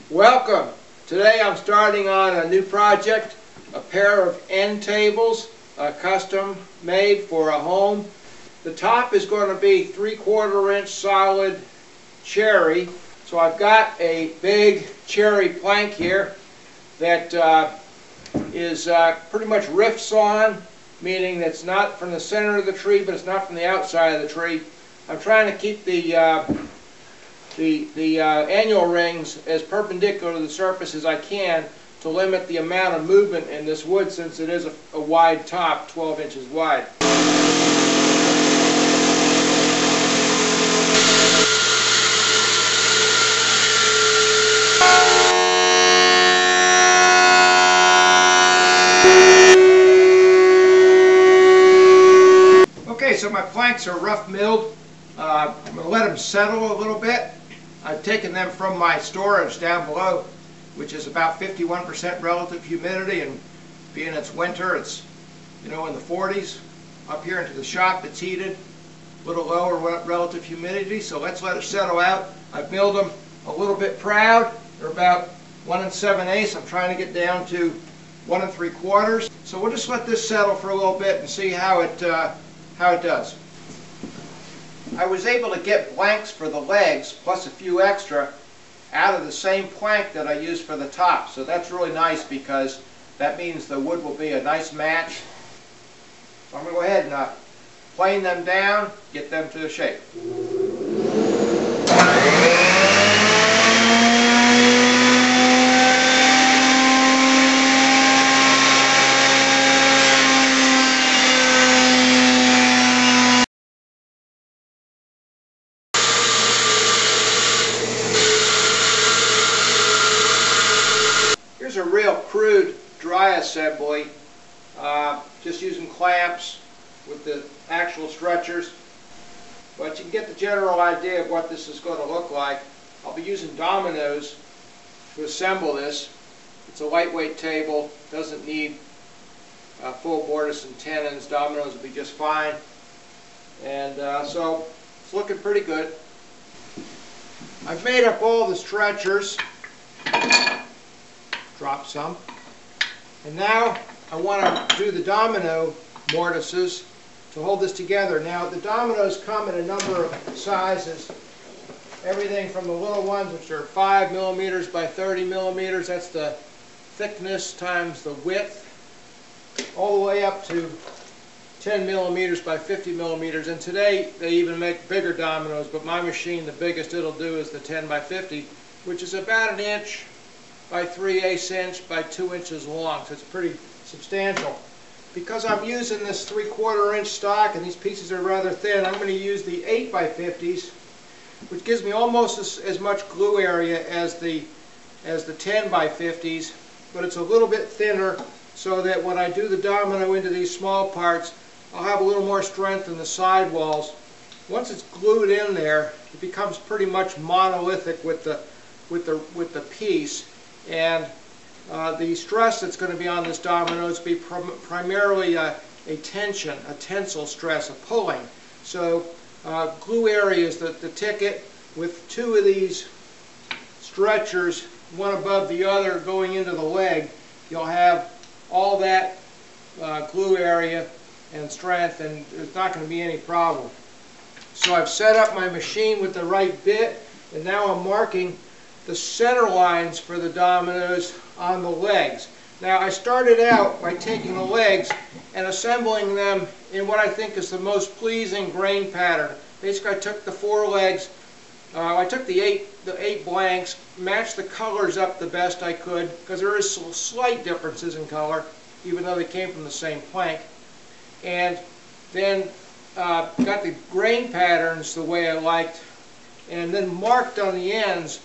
Welcome! Today I'm starting on a new project, a pair of end tables, custom made for a home. The top is going to be 3/4 inch solid cherry. So I've got a big cherry plank here that is pretty much rift sawn, meaning that it's not from the center of the tree, but it's not from the outside of the tree. I'm trying to keep the annual rings as perpendicular to the surface as I can to limit the amount of movement in this wood, since it is a wide top, 12 inches wide. Okay, so my planks are rough milled. I'm going to let them settle a little bit. I've taken them from my storage down below, which is about 51% relative humidity, and being it's winter, it's in the 40s. Up here into the shop, it's heated, a little lower relative humidity, so let's let it settle out. I've milled them a little bit proud. They're about 1 7/8. I'm trying to get down to 1 3/4. So we'll just let this settle for a little bit and see how it does. I was able to get blanks for the legs, plus a few extra, out of the same plank that I used for the top. So that's really nice, because that means the wood will be a nice match. So I'm going to go ahead and plane them down, get them to the shape. Here's a real crude dry assembly, just using clamps with the actual stretchers, but you can get the general idea of what this is going to look like. I'll be using dominoes to assemble this. It's a lightweight table, doesn't need full mortise and tenons. Dominoes will be just fine, and so it's looking pretty good. I've made up all the stretchers. Drop some. And now I want to do the domino mortises to hold this together. Now the dominoes come in a number of sizes. Everything from the little ones, which are 5 millimeters by 30 millimeters, that's the thickness times the width, all the way up to 10 millimeters by 50 millimeters. And today they even make bigger dominoes, but my machine, the biggest it'll do is the 10 by 50, which is about 1 inch by 3/8 inch by 2 inches long, so it's pretty substantial. Because I'm using this 3/4 inch stock and these pieces are rather thin, I'm going to use the 8 by 50s, which gives me almost as much glue area as the 10 by 50s, but it's a little bit thinner, so that when I do the domino into these small parts, I'll have a little more strength in the side walls. Once it's glued in there, it becomes pretty much monolithic with the piece. And the stress that's going to be on this domino is be primarily a tensile stress, a pulling. So glue area is the ticket. With 2 of these stretchers, one above the other, going into the leg, you'll have all that glue area and strength, and there's not going to be any problem. So I've set up my machine with the right bit, and now I'm marking the center lines for the dominoes on the legs. Now I started out by taking the legs and assembling them in what I think is the most pleasing grain pattern. Basically, I took the 4 legs, I took the eight blanks, matched the colors up the best I could, because there is some slight differences in color, even though they came from the same plank, and then got the grain patterns the way I liked, and then marked on the ends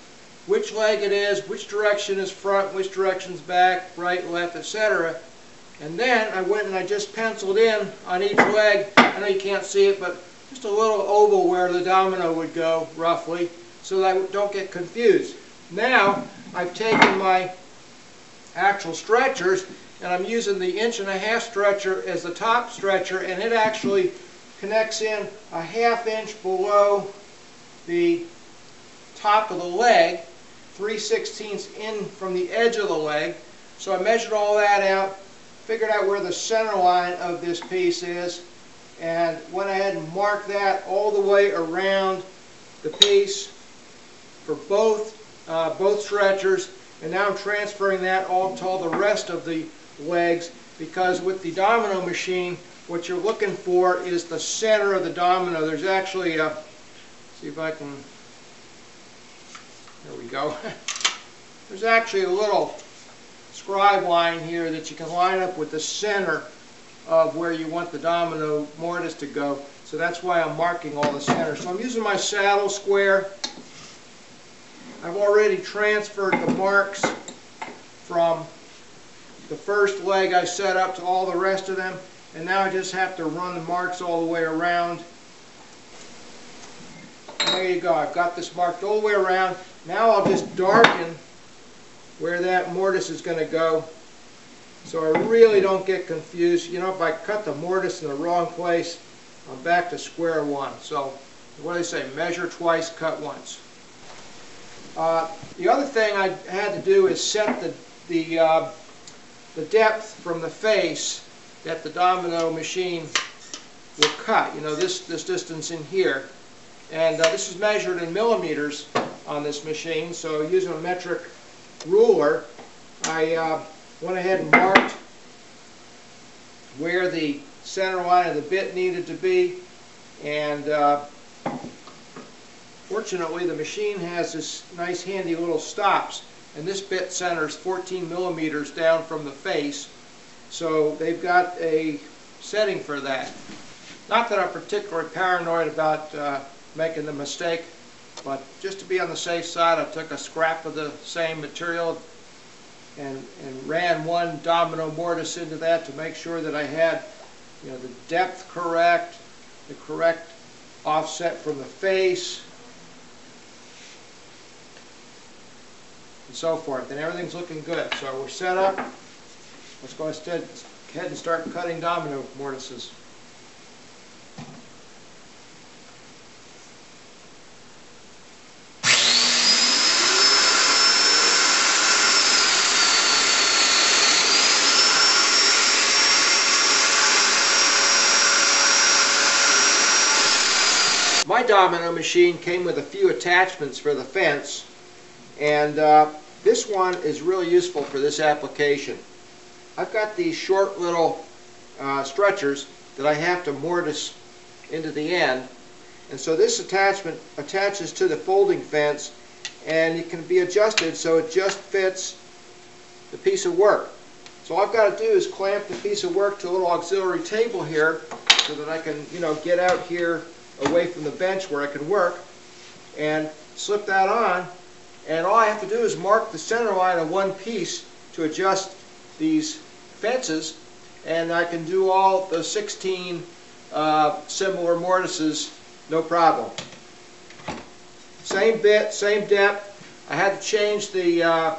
which leg it is, which direction is front, which direction's back, right, left, etc. And then I went and I just penciled in on each leg. I know you can't see it, but just a little oval where the domino would go, roughly, so that I don't get confused. Now I've taken my actual stretchers, and I'm using the 1.5 inch stretcher as the top stretcher, and it actually connects in a 1/2 inch below the top of the leg, 3/16 in from the edge of the leg. So I measured all that out, figured out where the center line of this piece is, and went ahead and marked that all the way around the piece for both stretchers. And now I'm transferring that all to all the rest of the legs, because with the domino machine, what you're looking for is the center of the domino. There's actually a, see if I can, there we go. There's actually a little scribe line here that you can line up with the center of where you want the domino mortise to go. So that's why I'm marking all the centers. So I'm using my saddle square. I've already transferred the marks from the first leg I set up to all the rest of them, and now I just have to run the marks all the way around. And there you go, I've got this marked all the way around. Now I'll just darken where that mortise is going to go, so I really don't get confused. You know, if I cut the mortise in the wrong place, I'm back to square one. So what do they say, measure twice, cut once. The other thing I had to do is set the depth from the face that the domino machine will cut. You know, this distance in here, and this is measured in millimeters on this machine. So using a metric ruler, I went ahead and marked where the center line of the bit needed to be, and fortunately the machine has this nice handy little stops, and this bit centers 14 millimeters down from the face, so they've got a setting for that. Not that I'm particularly paranoid about making the mistake, but just to be on the safe side, I took a scrap of the same material and ran one domino mortise into that to make sure that I had, you know, the depth correct, the correct offset from the face, and so forth, and everything's looking good. So we're set up. Let's go ahead and start cutting domino mortises. My domino machine came with a few attachments for the fence, and this one is really useful for this application. I've got these short little stretchers that I have to mortise into the end, and so this attachment attaches to the folding fence, and it can be adjusted so it just fits the piece of work. So all I've got to do is clamp the piece of work to a little auxiliary table here so that I can, you know, get out here away from the bench where I can work, and slip that on, and all I have to do is mark the center line of one piece to adjust these fences, and I can do all the 16 similar mortises no problem. Same bit, same depth. I had to change the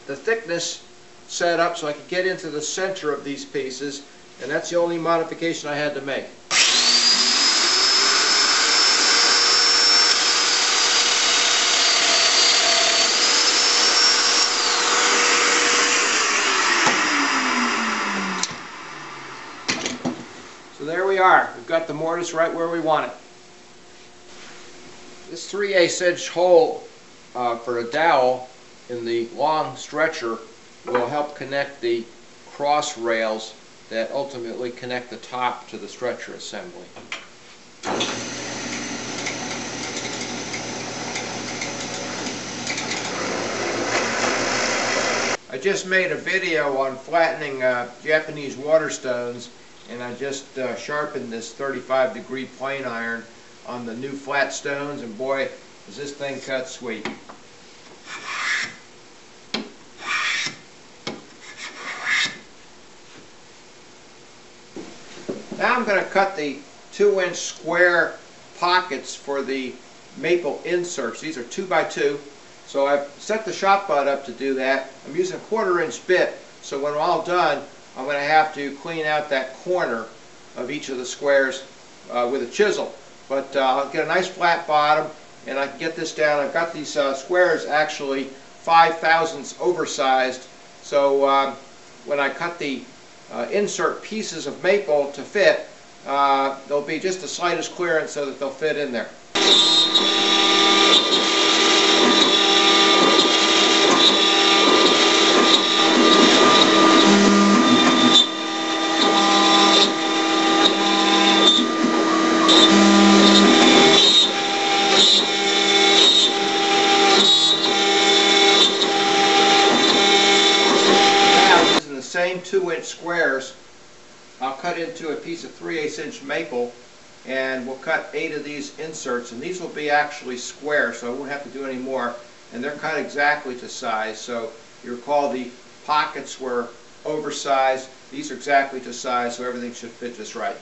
thickness setup so I could get into the center of these pieces, and that's the only modification I had to make. So there we are. We've got the mortise right where we want it. This 3/8 inch hole for a dowel in the long stretcher will help connect the cross rails that ultimately connect the top to the stretcher assembly. I just made a video on flattening Japanese water stones, and I just sharpened this 35-degree plane iron on the new flat stones, and boy, does this thing cut sweet. Now I'm going to cut the 2-inch square pockets for the maple inserts. These are 2 by 2. So I've set the ShopBot up to do that. I'm using a 1/4-inch bit, so when I'm all done, I'm going to have to clean out that corner of each of the squares with a chisel. But I'll get a nice flat bottom, and I can get this down. I've got these squares actually 5/1000ths oversized, so when I cut the insert pieces of maple to fit, there'll be just the slightest clearance so that they'll fit in there. Same 2-inch squares, I'll cut into a piece of 3/8 inch maple, and we'll cut 8 of these inserts, and these will be actually square, so I won't have to do any more, and they're cut exactly to size. So you recall the pockets were oversized, these are exactly to size, so everything should fit just right.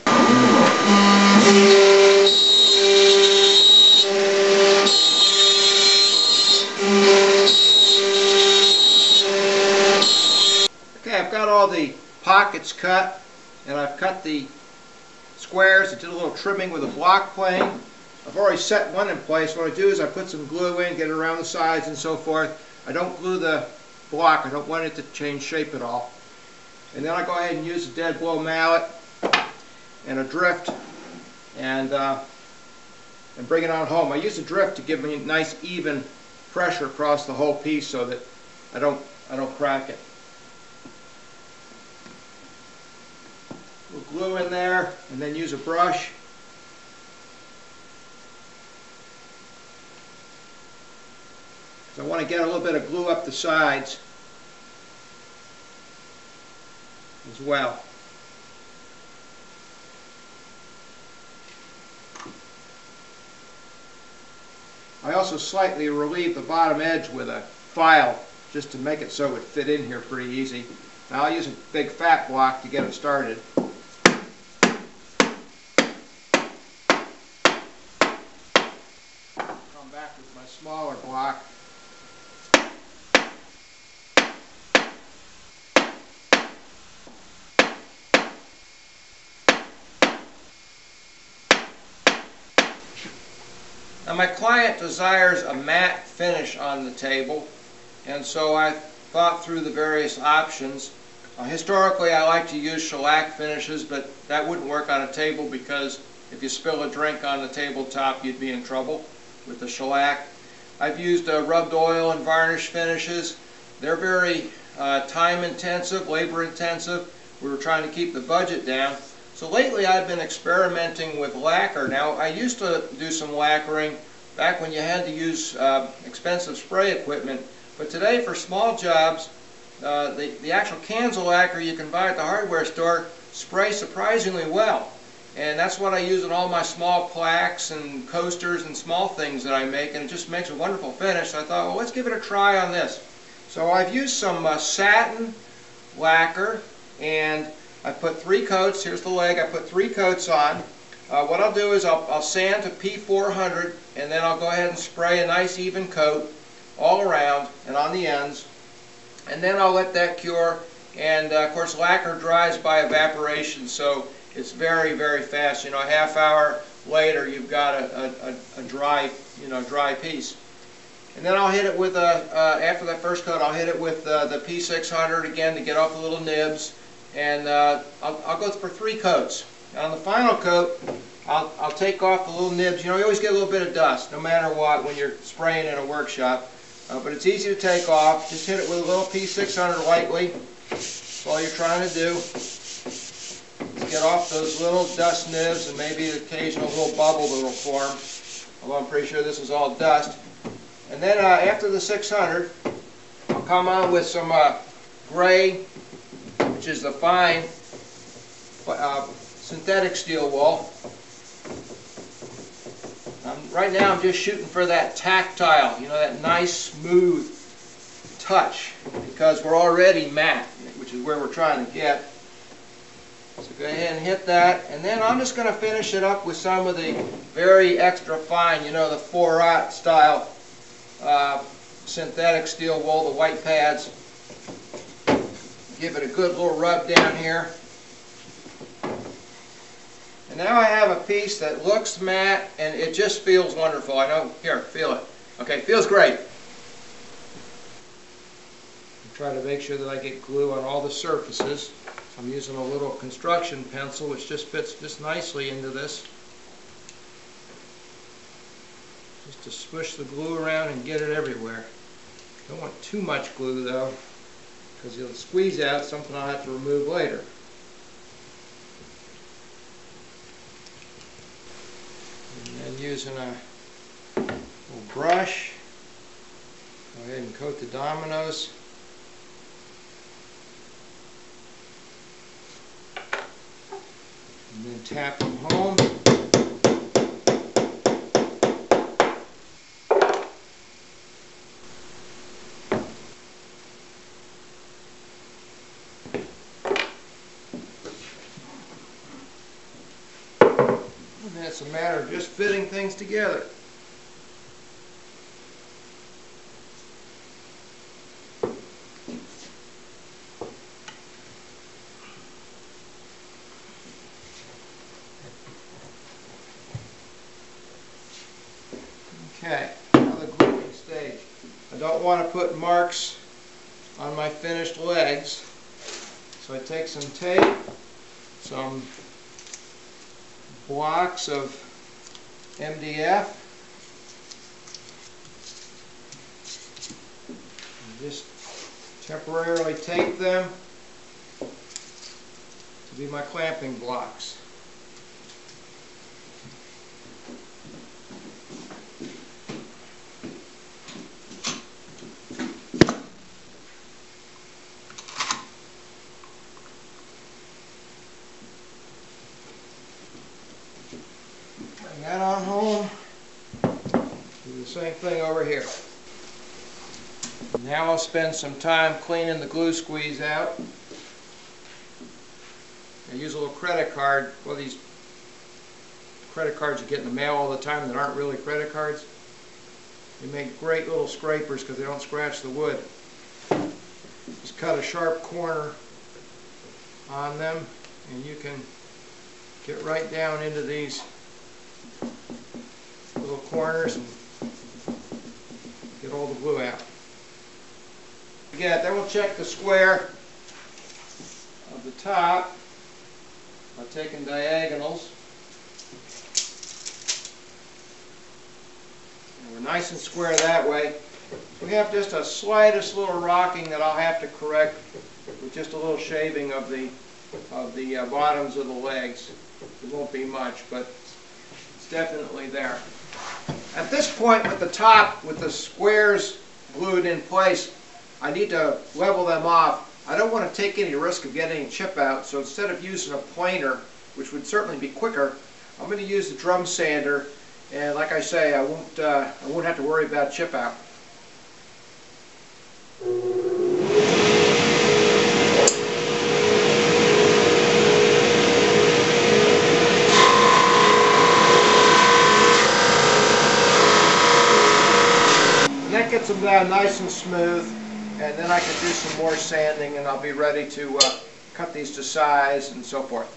I've got all the pockets cut, and I've cut the squares. I did a little trimming with a block plane. I've already set one in place. What I do is I put some glue in, get it around the sides and so forth. I don't glue the block. I don't want it to change shape at all. And then I go ahead and use a dead blow mallet and a drift and bring it on home. I use a drift to give me a nice even pressure across the whole piece so that I don't crack it. We'll glue in there and then use a brush. So I want to get a little bit of glue up the sides as well. I also slightly relieve the bottom edge with a file just to make it so it would fit in here pretty easy. Now I'll use a big fat block to get it started. Come back with my smaller block. Now my client desires a matte finish on the table, and so I thought through the various options. Historically I like to use shellac finishes, but that wouldn't work on a table because if you spill a drink on the tabletop you'd be in trouble with the shellac. I've used rubbed oil and varnish finishes. They're very time intensive, labor intensive. We were trying to keep the budget down. So lately I've been experimenting with lacquer. Now I used to do some lacquering back when you had to use expensive spray equipment, but today for small jobs the actual cans of lacquer you can buy at the hardware store spray surprisingly well, and that's what I use in all my small plaques and coasters and small things that I make, and it just makes a wonderful finish. So I thought, well, let's give it a try on this. So I've used some satin lacquer, and I put 3 coats. Here's the leg. I put 3 coats on. What I'll do is I'll sand to P400, and then I'll go ahead and spray a nice even coat all around and on the ends, and then I'll let that cure. And of course lacquer dries by evaporation, so it's very, very fast. You know, a half hour later you've got a dry, dry piece. And then I'll hit it with after that first coat, I'll hit it with the P600 again to get off the little nibs. And I'll go for 3 coats. And on the final coat, I'll take off the little nibs. You know, you always get a little bit of dust, no matter what, when you're spraying in a workshop. But it's easy to take off. Just hit it with a little P600 lightly. That's all you're trying to do. Get off those little dust nibs and maybe the occasional little bubble that will form. Although I'm pretty sure this is all dust. And then after the 600, I'll come on with some gray, which is the fine synthetic steel wool. Right now I'm just shooting for that tactile, that nice smooth touch, because we're already matte, which is where we're trying to get. So go ahead and hit that, and then I'm just going to finish it up with some of the very extra fine, the 4-aught style synthetic steel wool, the white pads. Give it a good little rub down here. And now I have a piece that looks matte and it just feels wonderful. I know, here, feel it. Okay, feels great. Try to make sure that I get glue on all the surfaces. I'm using a little construction pencil which just fits just nicely into this. Just to smush the glue around and get it everywhere. Don't want too much glue though, because you'll squeeze out something I'll have to remove later. And then using a little brush, go ahead and coat the dominoes. And then tap them home. And it's a matter of just fitting things together. Okay, now the gluing stage. I don't want to put marks on my finished legs, so I take some tape, some blocks of MDF, and just temporarily tape them to be my clamping blocks. Bring that on home. Do the same thing over here. Now I'll spend some time cleaning the glue squeeze out. I use a little credit card. Well, these credit cards you get in the mail all the time that aren't really credit cards. They make great little scrapers because they don't scratch the wood. Just cut a sharp corner on them and you can get right down into these little corners and get all the glue out. Again, then we'll check the square of the top by taking diagonals. And we're nice and square that way. We have just a slightest little rocking that I'll have to correct with just a little shaving of the bottoms of the legs. It won't be much, but it's definitely there. At this point with the top, with the squares glued in place, I need to level them off. I don't want to take any risk of getting a chip out, so instead of using a planer, which would certainly be quicker, I'm going to use the drum sander, and like I say, I won't have to worry about chip out. That gets them down nice and smooth, and then I can do some more sanding and I'll be ready to cut these to size and so forth.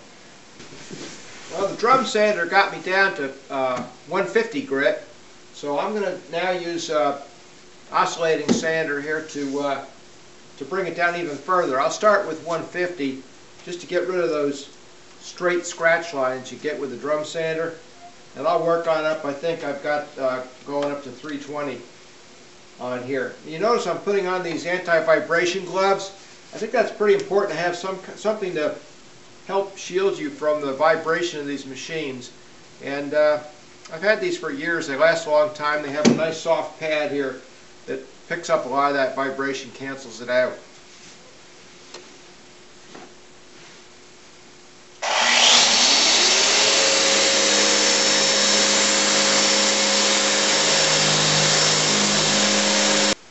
Well, the drum sander got me down to 150 grit, so I'm going to now use oscillating sander here to bring it down even further. I'll start with 150 just to get rid of those straight scratch lines you get with the drum sander, and I'll work on up. I think I've got going up to 320 on here. You notice I'm putting on these anti-vibration gloves. I think that's pretty important to have something to help shield you from the vibration of these machines. And I've had these for years. They last a long time. They have a nice soft pad here that picks up a lot of that vibration, cancels it out.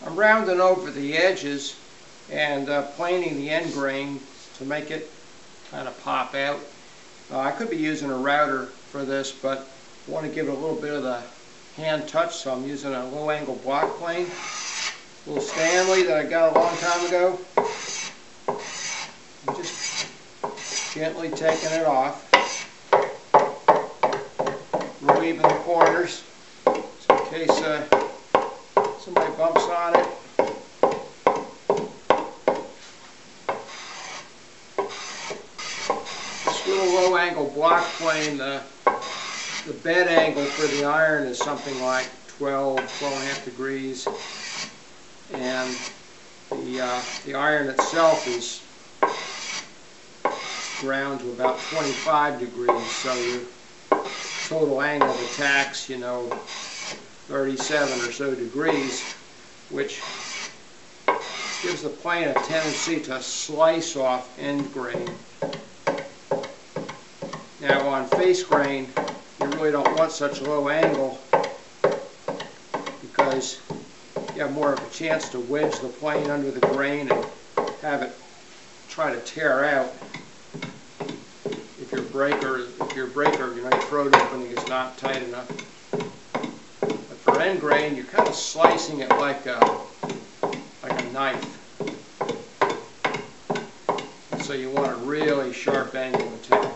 I'm rounding over the edges and planing the end grain to make it kind of pop out. I could be using a router for this, but I want to give it a little bit of the hand touch, so I'm using a low angle block plane. A little Stanley that I got a long time ago. I'm just gently taking it off. relieving the corners, so in case somebody bumps on it. This little low angle block plane, the bed angle for the iron is something like 12.5 degrees, and the iron itself is ground to about 25 degrees, so your total angle of attack's, 37 or so degrees, which gives the plane a tendency to slice off end grain. Now on face grain, you really don't want such a low angle because you have more of a chance to wedge the plane under the grain and have it try to tear out if your breaker, your throat opening is not tight enough. But for end grain, you're kind of slicing it like a knife. And so you want a really sharp angle attack.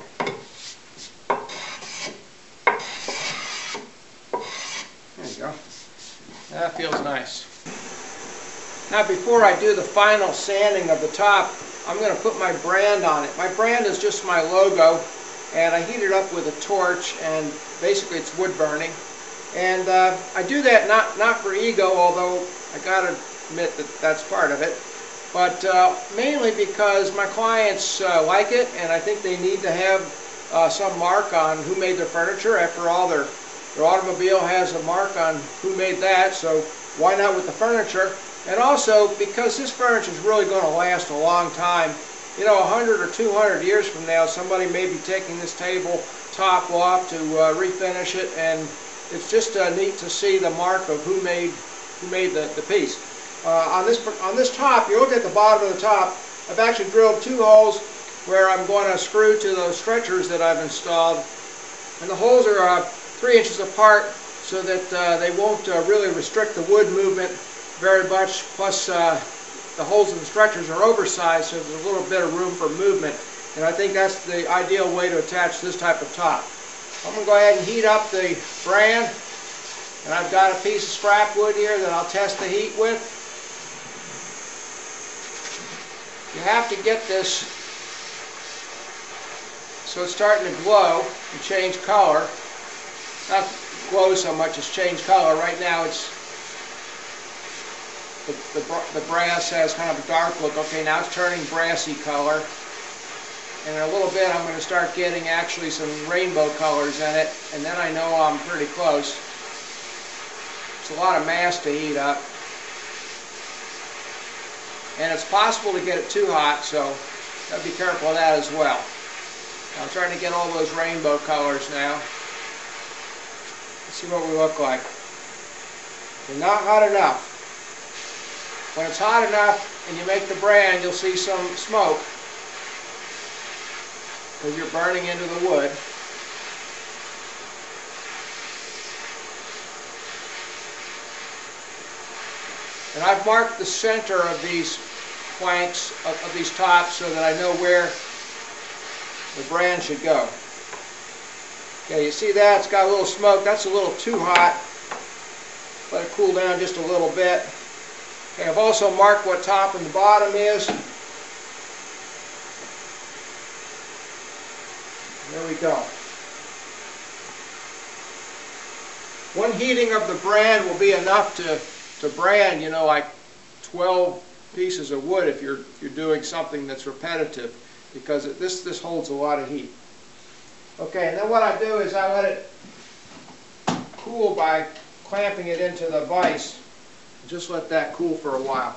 There you go. That feels nice. Now before I do the final sanding of the top, I'm going to put my brand on it. My brand is just my logo, and I heat it up with a torch, and basically it's wood burning. And I do that not for ego, although I got to admit that that's part of it, but mainly because my clients like it, and I think they need to have some mark on who made their furniture. After all, their automobile has a mark on who made that, so why not with the furniture? And also because this furniture is really going to last a long time. 100 or 200 years from now, somebody may be taking this table top off to refinish it, and it's just neat to see the mark of who made the piece. On this top, you look at the bottom of the top, I've actually drilled 2 holes where I'm going to screw to those stretchers that I've installed, and the holes are 3 inches apart so that they won't really restrict the wood movement very much. Plus the holes in the stretchers are oversized, so there's a little bit of room for movement, and I think that's the ideal way to attach this type of top. I'm going to go ahead and heat up the brand, and I've got a piece of scrap wood here that I'll test the heat with. You have to get this so it's starting to glow and change color. Not glow so much as change color. Right now it's the brass has kind of a dark look. Okay, now it's turning brassy color. And in a little bit I'm going to start getting actually some rainbow colors in it, and then I know I'm pretty close. It's a lot of mass to heat up. And it's possible to get it too hot, so gotta be careful of that as well. I'm starting to get all those rainbow colors now. Let's see what we look like. They're not hot enough. When it's hot enough and you make the brand, you'll see some smoke because you're burning into the wood. And I've marked the center of these planks, of these tops, so that I know where the brand should go. Okay, you see that? It's got a little smoke. That's a little too hot. Let it cool down just a little bit. Okay, I've also marked what top and the bottom is. There we go. One heating of the brand will be enough to brand, like 12 pieces of wood if you're doing something that's repetitive, because this holds a lot of heat. Okay, and then what I do is I let it cool by clamping it into the vise. Just let that cool for a while.